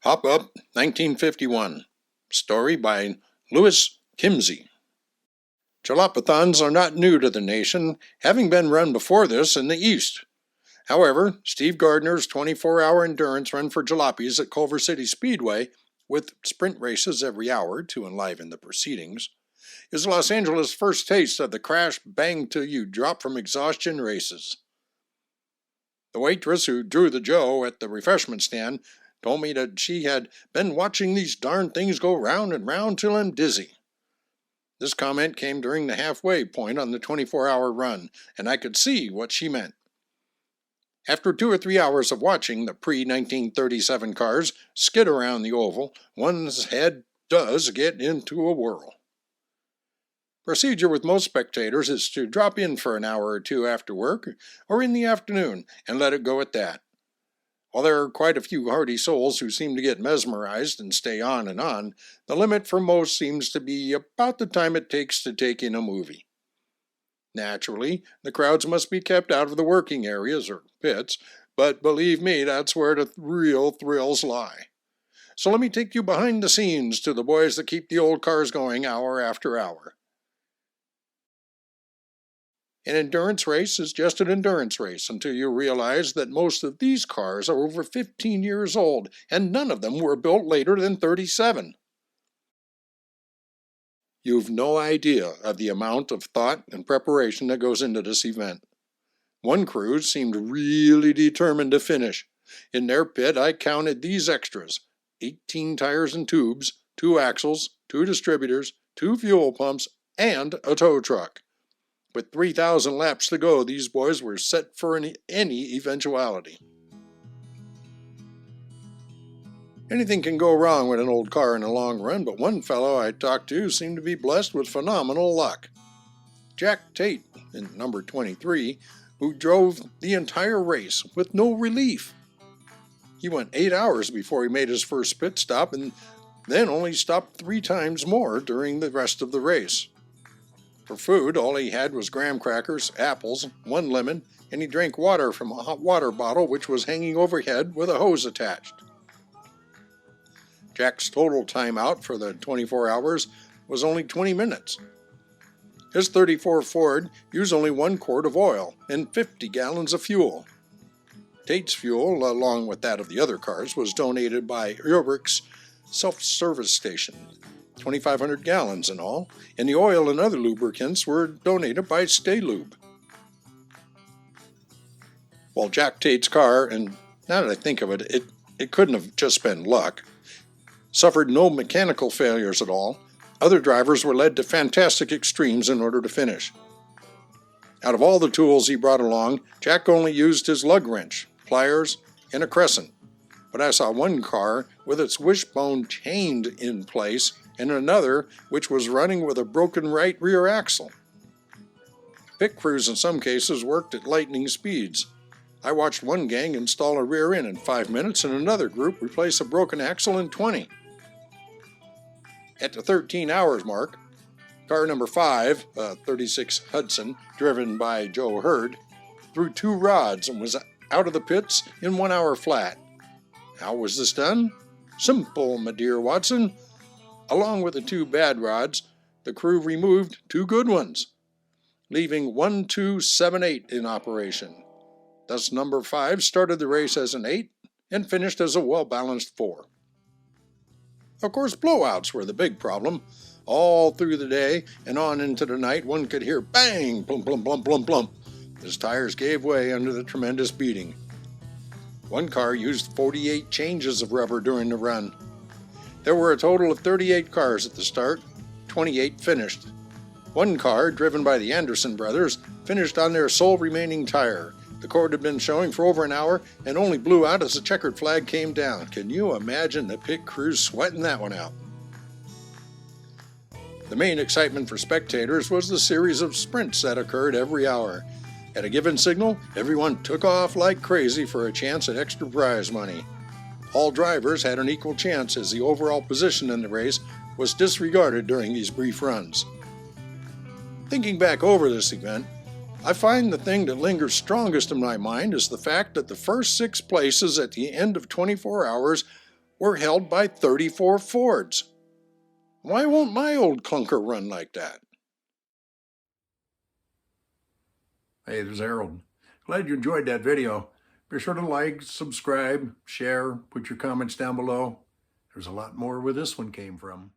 Pop-Up 1951. Story by Louis Kimsey. Jalopathons are not new to the nation, having been run before this in the East. However, Steve Gardner's 24-hour endurance run for jalopies at Culver City Speedway, with sprint races every hour to enliven the proceedings, is Los Angeles' first taste of the crash bang till you drop from exhaustion races. The waitress who drew the Joe at the refreshment stand told me that she had been watching these darn things go round and round till I'm dizzy. This comment came during the halfway point on the 24-hour run, and I could see what she meant. After 2 or 3 hours of watching the pre-1937 cars skid around the oval, one's head does get into a whirl. Procedure with most spectators is to drop in for an hour or two after work or in the afternoon and let it go at that. While there are quite a few hardy souls who seem to get mesmerized and stay on, the limit for most seems to be about the time it takes to take in a movie. Naturally, the crowds must be kept out of the working areas or pits, but believe me, that's where the real thrills lie. So let me take you behind the scenes to the boys that keep the old cars going hour after hour. An endurance race is just an endurance race until you realize that most of these cars are over 15 years old, and none of them were built later than 37. You've no idea of the amount of thought and preparation that goes into this event. One crew seemed really determined to finish. In their pit, I counted these extras: 18 tires and tubes, 2 axles, 2 distributors, 2 fuel pumps, and a tow truck. With 3,000 laps to go, these boys were set for any eventuality. Anything can go wrong with an old car in the long run, but one fellow I talked to seemed to be blessed with phenomenal luck. Jack Tate, in number 23, who drove the entire race with no relief. He went 8 hours before he made his first pit stop, and then only stopped 3 times more during the rest of the race. For food, all he had was graham crackers, apples, 1 lemon, and he drank water from a hot water bottle which was hanging overhead with a hose attached. Jack's total time out for the 24 hours was only 20 minutes. His 34 Ford used only 1 quart of oil and 50 gallons of fuel. Tate's fuel, along with that of the other cars, was donated by Urbrick's self-service station. 2,500 gallons in all, and the oil and other lubricants were donated by Stay Lube. While Jack Tate's car, and now that I think of it, it couldn't have just been luck, suffered no mechanical failures at all, other drivers were led to fantastic extremes in order to finish. Out of all the tools he brought along, Jack only used his lug wrench, pliers, and a crescent, but I saw one car with its wishbone chained in place and another which was running with a broken right rear axle. Pit crews in some cases worked at lightning speeds. I watched one gang install a rear end in 5 minutes and another group replace a broken axle in 20. At the 13 hours mark, car number 5, a 36 Hudson, driven by Joe Hurd, threw 2 rods and was out of the pits in 1 hour flat. How was this done? Simple, my dear Watson. Along with the 2 bad rods, the crew removed 2 good ones, leaving 1, 2, 7, 8 in operation. Thus number 5 started the race as an 8 and finished as a well-balanced 4. Of course, blowouts were the big problem. All through the day and on into the night, one could hear bang, plump, plump, plump, plump, plump, as tires gave way under the tremendous beating. One car used 48 changes of rubber during the run. There were a total of 38 cars at the start, 28 finished. One car, driven by the Anderson brothers, finished on their sole remaining tire. The cord had been showing for over an hour and only blew out as the checkered flag came down. Can you imagine the pit crew sweating that one out? The main excitement for spectators was the series of sprints that occurred every hour. At a given signal, everyone took off like crazy for a chance at extra prize money. All drivers had an equal chance as the overall position in the race was disregarded during these brief runs. Thinking back over this event, I find the thing that lingers strongest in my mind is the fact that the first 6 places at the end of 24 hours were held by 34 Fords. Why won't my old clunker run like that? Hey, this is Harold. Glad you enjoyed that video. Be sure to like, subscribe, share, put your comments down below. There's a lot more where this one came from.